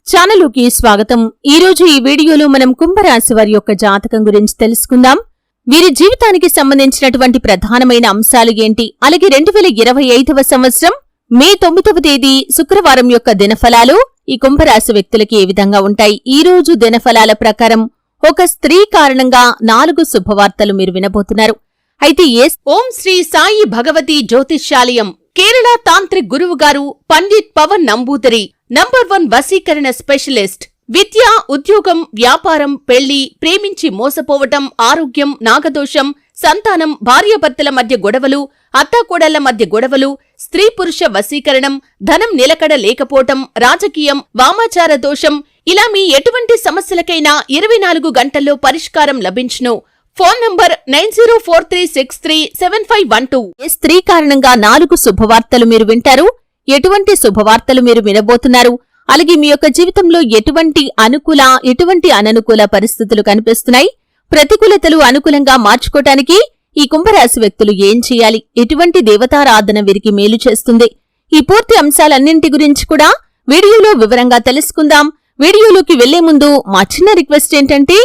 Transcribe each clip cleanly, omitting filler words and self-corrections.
ఛానలుకి స్వాగతం. ఈ రోజు ఈ వీడియోలో మనం కుంభరాశి వారి యొక్క జాతకం గురించి తెలుసుకుందాం. వీరి జీవితానికి సంబంధించినటువంటి ప్రధానమైన అంశాలు ఏంటి, అలాగే 2025వ సంవత్సరం మే 9వ తేదీ శుక్రవారం యొక్క దినఫలాలు ఈ కుంభరాశి వ్యక్తులకి ఏ విధంగా ఉంటాయి. ఈ రోజు దినఫలాల ప్రకారం ఒక స్త్రీ కారణంగా 4 శుభవార్తలు మీరు వినబోతున్నారు. అయితే ఓం శ్రీ సాయి భగవతి జ్యోతిష్యాలయం కేరళ తాంత్రిక్ గురువు గారు పండిట్ పవన్ నంబూదరి నంబర్ 1 వశీకరణ స్పెషలిస్ట్. విద్య, ఉద్యోగం, వ్యాపారం, పెళ్లి, ప్రేమించి మోసపోవటం, ఆరోగ్యం, నాగదోషం, సంతానం, భార్యాభర్తల మధ్య గొడవలు, అత్తాకోడళ్ల మధ్య గొడవలు, స్త్రీ పురుష వశీకరణం, ధనం నిలకడ లేకపోవటం, రాజకీయం, వామాచార దోషం, ఇలా మీ ఎటువంటి సమస్యలకైనా 24 గంటల్లో పరిష్కారం లభించును. Phone number 9043637512. స్త్రీ కారణంగా 4 శుభవార్తలు మీరు వింటారు. ఎటువంటి శుభవార్తలు మీరు వినబోతున్నారు, అలాగే మీ యొక్క జీవితంలో ఎటువంటి అనుకూల, ఎటువంటి అననుకూల పరిస్థితులు కనిపిస్తున్నాయి, ప్రతికూలతలు అనుకూలంగా మార్చుకోవటానికి ఈ కుంభరాశి వ్యక్తులు ఏం చేయాలి, ఎటువంటి దేవతారాధన వీరికి మేలు చేస్తుంది, ఈ పూర్తి అంశాలన్నింటి గురించి కూడా వీడియోలో వివరంగా తెలుసుకుందాం. వీడియోలోకి వెళ్లే ముందు మా చిన్న రిక్వెస్ట్ ఏంటంటే,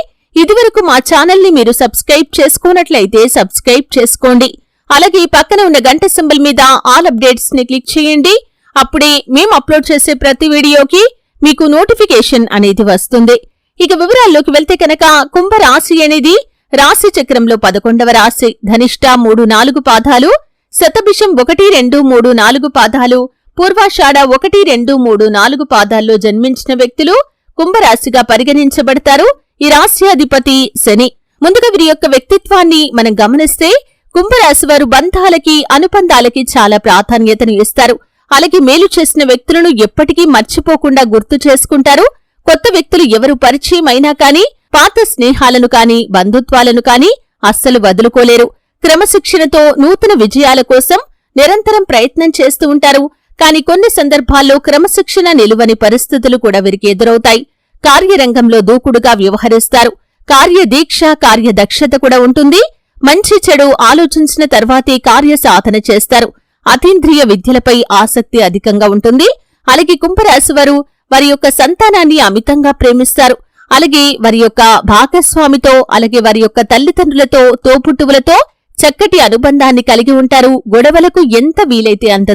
ఇదివరకు మా ఛానల్ ని మీరు సబ్స్క్రైబ్ చేసుకోనట్లయితే సబ్స్క్రైబ్ చేసుకోండి. అలాగే పక్కన ఉన్న గంట సింబల్ మీద ఆల్ అప్డేట్స్ ని క్లిక్ చేయండి. అప్పుడే మేము అప్లోడ్ చేసే ప్రతి వీడియోకి మీకు నోటిఫికేషన్ అనేది వస్తుంది. ఇక వివరాల్లోకి వెళ్తే కనుక కుంభరాశి అనేది రాశి చక్రంలో 11వ రాశి. ధనిష్ట 3-4 పాదాలు, శతభిషం 1-2-3-4 పాదాలు, పూర్వాషాఢ 1-2-3-4 పాదాల్లో జన్మించిన వ్యక్తులు కుంభరాశిగా పరిగణించబడతారు. ఈ రాశి అధిపతి శని. ముందుగా వీరి యొక్క వ్యక్తిత్వాన్ని మనం గమనిస్తే కుంభరాశి వారు బంధాలకి, అనుబంధాలకి చాలా ప్రాధాన్యతను ఇస్తారు. అలాగే మేలు చేసిన వ్యక్తులను ఎప్పటికీ మర్చిపోకుండా గుర్తు చేసుకుంటారు. కొత్త వ్యక్తులు ఎవరు పరిచయం అయినా కాని పాత స్నేహాలను కాని బంధుత్వాలను కాని అస్సలు వదులుకోలేరు. క్రమశిక్షణతో నూతన విజయాల కోసం నిరంతరం ప్రయత్నం చేస్తూ ఉంటారు. కాని కొన్ని సందర్భాల్లో క్రమశిక్షణ నిలువని పరిస్థితులు కూడా వీరికి ఎదురవుతాయి. కార్యరంగంలో దూకుడుగా వ్యవహరిస్తారు. కార్యదీక్ష, కార్యదక్షత కూడా ఉంటుంది. మంచి చెడు ఆలోచించిన తర్వాతే కార్యసాధన చేస్తారు. అతీంద్రియ విద్యలపై ఆసక్తి అధికంగా ఉంటుంది. అలాగే కుంభరాశి వారు వారి యొక్క సంతానాన్ని అమితంగా ప్రేమిస్తారు. అలాగే వారి యొక్క భాగస్వామితో, అలాగే వారి యొక్క తల్లిదండ్రులతో, తోబుట్టువులతో చక్కటి అనుబంధాన్ని కలిగి ఉంటారు. గొడవలకు ఎంత వీలైతే అంత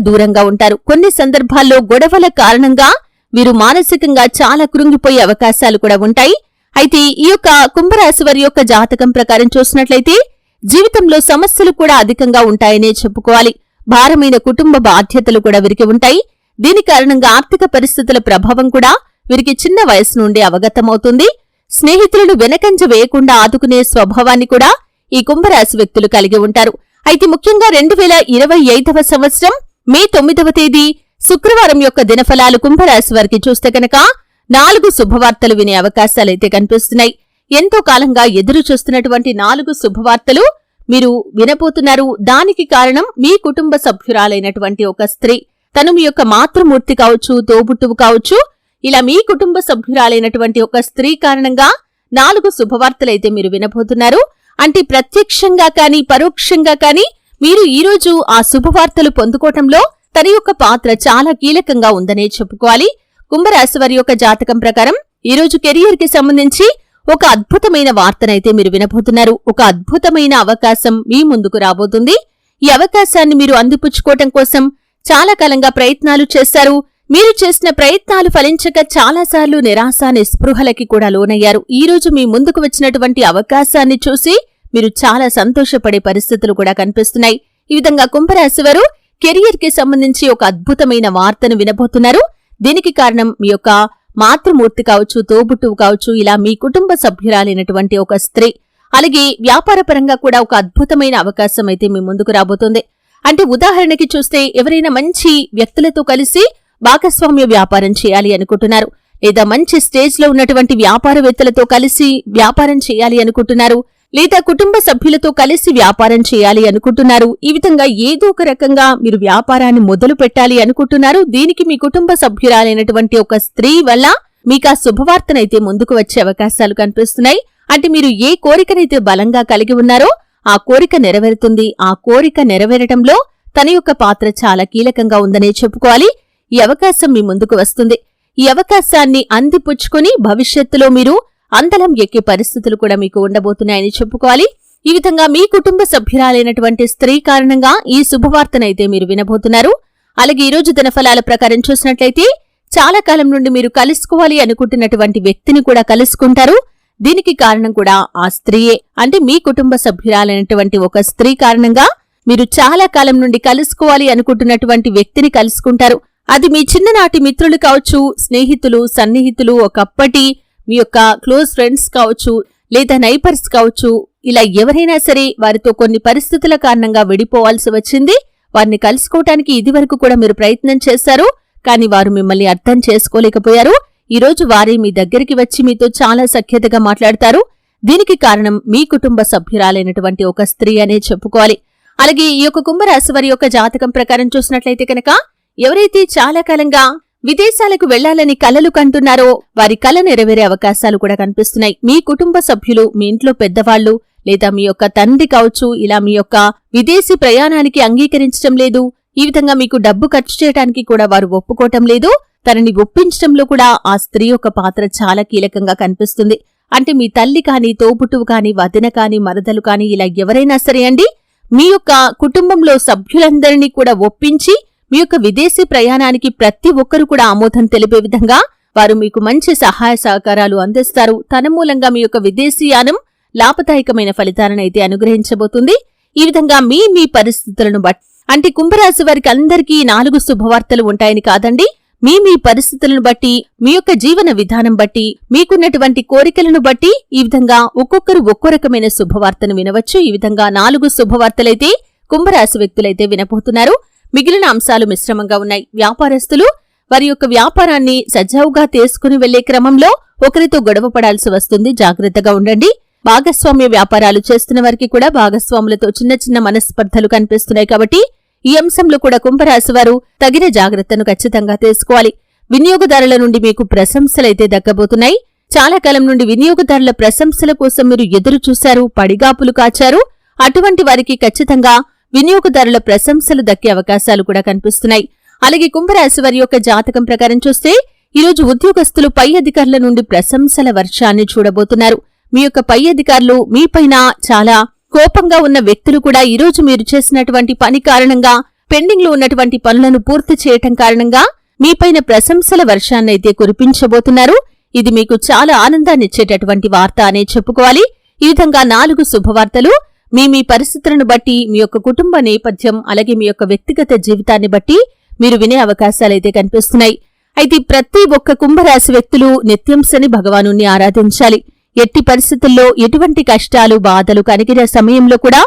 దూరంగా ఉంటారు. కొన్ని సందర్భాల్లో గొడవల కారణంగా వీరు మానసికంగా చాలా కృంగిపోయే అవకాశాలు కూడా ఉంటాయి. అయితే ఈ యొక్క కుంభరాశి వారి యొక్క జాతకం ప్రకారం చూసినట్లయితే జీవితంలో సమస్యలు కూడా అధికంగా ఉంటాయనే చెప్పుకోవాలి. భారమైన కుటుంబ బాధ్యతలు కూడా వీరికి ఉంటాయి. దీని కారణంగా ఆర్థిక పరిస్థితుల ప్రభావం కూడా వీరికి చిన్న వయసు నుండి అవగతమవుతుంది. స్నేహితులను వెనకంజ వేయకుండా ఆదుకునే స్వభావాన్ని కూడా ఈ కుంభరాశి వ్యక్తులు కలిగి ఉంటారు. అయితే ముఖ్యంగా 2025వ సంవత్సరం మే 9వ తేదీ శుక్రవారం యొక్క దినఫలాలు కుంభరాశి వారికి చూస్తే కనుక 4 శుభవార్తలు వినే అవకాశాలైతే కనిపిస్తున్నాయి. ఎంతో కాలంగా ఎదురు చూస్తున్నటువంటి 4 శుభవార్తలు మీరు వినబోతున్నారు. దానికి కారణం మీ కుటుంబ సభ్యురాలైనటువంటి ఒక స్త్రీ. తను మీ యొక్క మాతృమూర్తి కావచ్చు, తోబుట్టువు కావచ్చు, ఇలా మీ కుటుంబ సభ్యురాలైనటువంటి ఒక స్త్రీ కారణంగా 4 శుభవార్తలైతే మీరు వినబోతున్నారు. అంటే ప్రత్యక్షంగా కాని, పరోక్షంగా కాని మీరు ఈరోజు ఆ శుభవార్తలు పొందుకోవటంలో తన యొక్క పాత్ర చాలా కీలకంగా ఉందనే చెప్పుకోవాలి. కుంభరాశి వారి యొక్క జాతకం ప్రకారం ఈరోజు కెరియర్ కి సంబంధించి ఒక అద్భుతమైన వార్తనైతే మీరు వినబోతున్నారు. ఒక అద్భుతమైన అవకాశం మీ ముందుకు రాబోతుంది. ఈ అవకాశాన్ని మీరు అందిపుచ్చుకోవటం కోసం చాలా కాలంగా ప్రయత్నాలు చేశారు. మీరు చేసిన ప్రయత్నాలు ఫలించక చాలాసార్లు నిరాశ, నిస్పృహలకి కూడా లోనయ్యారు. ఈ రోజు మీ ముందుకు వచ్చినటువంటి అవకాశాన్ని చూసి మీరు చాలా సంతోషపడే పరిస్థితులు కూడా కనిపిస్తున్నాయి. ఈ విధంగా కుంభరాశి వారు కెరియర్ కి సంబంధించి ఒక అద్భుతమైన వార్తను వినబోతున్నారు. దీనికి కారణం మీ యొక్క మాతృమూర్తి కావచ్చు, తోబుట్టువు కావచ్చు, ఇలా మీ కుటుంబ సభ్యురాలైనటువంటి ఒక స్త్రీ. అలాగే వ్యాపారపరంగా కూడా ఒక అద్భుతమైన అవకాశం అయితే మీ ముందుకు రాబోతుంది. అంటే ఉదాహరణకి చూస్తే ఎవరైనా మంచి వ్యక్తులతో కలిసి భాగస్వామ్య వ్యాపారం చేయాలి అనుకుంటున్నారు, లేదా మంచి స్టేజ్ లో ఉన్నటువంటి వ్యాపారవేత్తలతో కలిసి వ్యాపారం చేయాలి అనుకుంటున్నారు, లేదా కుటుంబ సభ్యులతో కలిసి వ్యాపారం చేయాలి అనుకుంటున్నారు. ఈ విధంగా ఏదో ఒక రకంగా మీరు వ్యాపారాన్ని మొదలు పెట్టాలి అనుకుంటున్నారు. దీనికి మీ కుటుంబ సభ్యురాలైనటువంటి ఒక స్త్రీ వల్ల మీకు ఆ శుభవార్తనైతే ముందుకు వచ్చే అవకాశాలు కనిపిస్తున్నాయి. అంటే మీరు ఏ కోరికనైతే బలంగా కలిగి ఉన్నారో ఆ కోరిక నెరవేరుతుంది. ఆ కోరిక నెరవేరటంలో తన యొక్క పాత్ర చాలా కీలకంగా ఉందనే చెప్పుకోవాలి. ఈ అవకాశం మీ ముందుకు వస్తుంది. ఈ అవకాశాన్ని అందిపుచ్చుకుని భవిష్యత్తులో మీరు అందలం ఎక్కే పరిస్థితులు కూడా మీకు ఉండబోతున్నాయని చెప్పుకోవాలి. ఈ విధంగా మీ కుటుంబ సభ్యురాలైనటువంటి స్త్రీ కారణంగా ఈ శుభవార్తనైతే మీరు వినబోతున్నారు. అలాగే ఈ రోజు దినఫలాల ప్రకారం చూసినట్లయితే చాలా కాలం నుండి మీరు కలుసుకోవాలి అనుకుంటున్నటువంటి వ్యక్తిని కూడా కలుసుకుంటారు. దీనికి కారణం కూడా ఆ స్త్రీయే. అంటే మీ కుటుంబ సభ్యురాలైనటువంటి ఒక స్త్రీ కారణంగా మీరు చాలా కాలం నుండి కలుసుకోవాలి అనుకుంటున్నటువంటి వ్యక్తిని కలుసుకుంటారు. అది మీ చిన్ననాటి మిత్రులు కావచ్చు, స్నేహితులు, సన్నిహితులు, ఒకప్పటి మీ యొక్క క్లోజ్ ఫ్రెండ్స్ కావచ్చు, లేదా నైబర్స్ కావచ్చు. ఇలా ఎవరైనా సరే వారితో కొన్ని పరిస్థితుల కారణంగా విడిపోవాల్సి వచ్చింది. వారిని కలుసుకోవటానికి ఇదివరకు కూడా మీరు ప్రయత్నం చేశారు, కానీ వారు మిమ్మల్ని అర్థం చేసుకోలేకపోయారు. ఈరోజు వారే మీ దగ్గరికి వచ్చి మీతో చాలా సఖ్యతగా మాట్లాడతారు. దీనికి కారణం మీ కుటుంబ సభ్యురాలైనటువంటి ఒక స్త్రీ అనే చెప్పుకోవాలి. అలాగే ఈ యొక్క కుంభరాశి వారి యొక్క జాతకం ప్రకారం చూసినట్లయితే కనుక ఎవరైతే చాలా కాలంగా విదేశాలకు వెళ్లాలని కలలు కంటున్నారో వారి కల నెరవేరే అవకాశాలు కూడా కనిపిస్తున్నాయి. మీ కుటుంబ సభ్యులు, మీ ఇంట్లో పెద్దవాళ్లు లేదా మీ యొక్క తండ్రి కావచ్చు, ఇలా మీ యొక్క విదేశీ ప్రయాణానికి అంగీకరించడం లేదు. ఈ విధంగా మీకు డబ్బు ఖర్చు చేయడానికి కూడా వారు ఒప్పుకోవటం లేదు. తనని ఒప్పించడంలో కూడా ఆ స్త్రీ యొక్క పాత్ర చాలా కీలకంగా కనిపిస్తుంది. అంటే మీ తల్లి కాని, తోబుట్టువు కాని, వదిన కాని, మరదలు కాని, ఇలా ఎవరైనా సరే అండి, మీ యొక్క కుటుంబంలో సభ్యులందరినీ కూడా ఒప్పించి మీ యొక్క విదేశీ ప్రయాణానికి ప్రతి ఒక్కరు కూడా ఆమోదం తెలిపే విధంగా వారు మీకు మంచి సహాయ సహకారాలు అందిస్తారు. తన మూలంగా మీ యొక్క విదేశీయానం లాభదాయకమైన ఫలితాలనైతే అనుగ్రహించబోతుంది. ఈ విధంగా మీ పరిస్థితులను బట్టి, అంటే కుంభరాశి వారికి అందరికీ 4 శుభవార్తలు ఉంటాయని కాదండి. మీ పరిస్థితులను బట్టి, మీ యొక్క జీవన విధానం బట్టి, మీకున్నటువంటి కోరికలను బట్టి ఈ విధంగా ఒక్కొక్కరు ఒక్కో రకమైన శుభవార్తను వినవచ్చు. ఈ విధంగా 4 శుభవార్తలైతే కుంభరాశి వ్యక్తులైతే వినబోతున్నారు. మిగిలిన అంశాలు మిశ్రమంగా ఉన్నాయి. వ్యాపారస్తులు వారి యొక్క వ్యాపారాన్ని సజావుగా తీసుకుని వెళ్లే క్రమంలో ఒకరితో గొడవ పడాల్సి వస్తుంది. జాగ్రత్తగా ఉండండి. భాగస్వామ్య వ్యాపారాలు చేస్తున్న వారికి కూడా భాగస్వాములతో చిన్న చిన్న మనస్పర్ధలు కనిపిస్తున్నాయి. కాబట్టి ఈ అంశంలో కూడా కుంభరాశి వారు తగిన జాగ్రత్తను ఖచ్చితంగా తీసుకోవాలి. వినియోగదారుల నుండి మీకు ప్రశంసలైతే దక్కబోతున్నాయి. చాలా కాలం నుండి వినియోగదారుల ప్రశంసల కోసం మీరు ఎదురు చూశారు, పడిగాపులు కాచారు. అటువంటి వారికి ఖచ్చితంగా వినియోగదారుల ప్రశంసలు దక్కే అవకాశాలు కూడా కనిపిస్తున్నాయి. అలాగే కుంభరాశి వారి యొక్క జాతకం ప్రకారం చూస్తే ఈరోజు ఉద్యోగస్తులు పై అధికారుల నుండి ప్రశంసల వర్షాన్ని చూడబోతున్నారు. మీ యొక్క పై అధికారులు మీపైన చాలా కోపంగా ఉన్న వ్యక్తులు కూడా ఈరోజు మీరు చేసినటువంటి పని కారణంగా, పెండింగ్ లో ఉన్నటువంటి పనులను పూర్తి చేయటం కారణంగా మీపైన ప్రశంసల వర్షాన్నైతే కురిపించబోతున్నారు. ఇది మీకు చాలా ఆనందాన్నిచ్చేటటువంటి వార్త అనే చెప్పుకోవాలి. ఈ విధంగా 4 శుభవార్తలు మీ పరిస్థితులను బట్టి, మీ యొక్క కుటుంబ నేపథ్యం, అలాగే మీ యొక్క వ్యక్తిగత జీవితాన్ని బట్టి మీరు వినే అవకాశాలైతే కనిపిస్తున్నాయి. అయితే ప్రతి ఒక్క కుంభరాశి వ్యక్తులు నిత్యం శని భగవానుణ్ణి ఆరాధించాలి. ఎట్టి పరిస్థితుల్లో ఎటువంటి కష్టాలు, బాధలు కలిగిన సమయంలో కూడా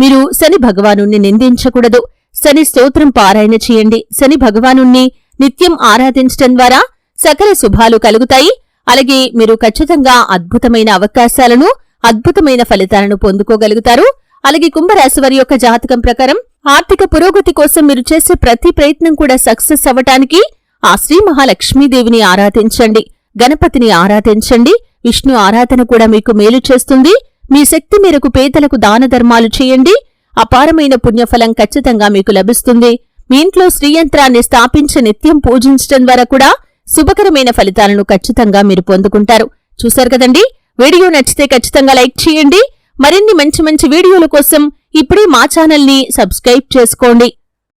మీరు శని భగవానుణ్ణి నిందించకూడదు. శని స్తోత్రం పారాయణ చేయండి. శని భగవానుణ్ణి నిత్యం ఆరాధించడం ద్వారా సకల శుభాలు కలుగుతాయి. అలాగే మీరు ఖచ్చితంగా అద్భుతమైన అవకాశాలను, అద్భుతమైన ఫలితాలను పొందుకోగలుగుతారు. అలాగే కుంభరాశి వారి యొక్క జాతకం ప్రకారం ఆర్థిక పురోగతి కోసం మీరు చేసే ప్రతి ప్రయత్నం కూడా సక్సెస్ అవ్వటానికి ఆ శ్రీ మహాలక్ష్మీదేవిని ఆరాధించండి, గణపతిని ఆరాధించండి. విష్ణు ఆరాధన కూడా మీకు మేలు చేస్తుంది. మీ శక్తి మేరకు పేదలకు దాన ధర్మాలు చేయండి. అపారమైన పుణ్యఫలం ఖచ్చితంగా మీకు లభిస్తుంది. మీ ఇంట్లో శ్రీయంత్రాన్ని స్థాపించి నిత్యం పూజించడం ద్వారా కూడా శుభకరమైన ఫలితాలను ఖచ్చితంగా మీరు పొందుకుంటారు. చూశారు కదండి. వీడియో నచ్చితే ఖచ్చితంగా లైక్ చేయండి. మరిన్ని మంచి మంచి వీడియోల కోసం ఇప్పుడే మా ఛానల్ని సబ్స్క్రైబ్ చేసుకోండి.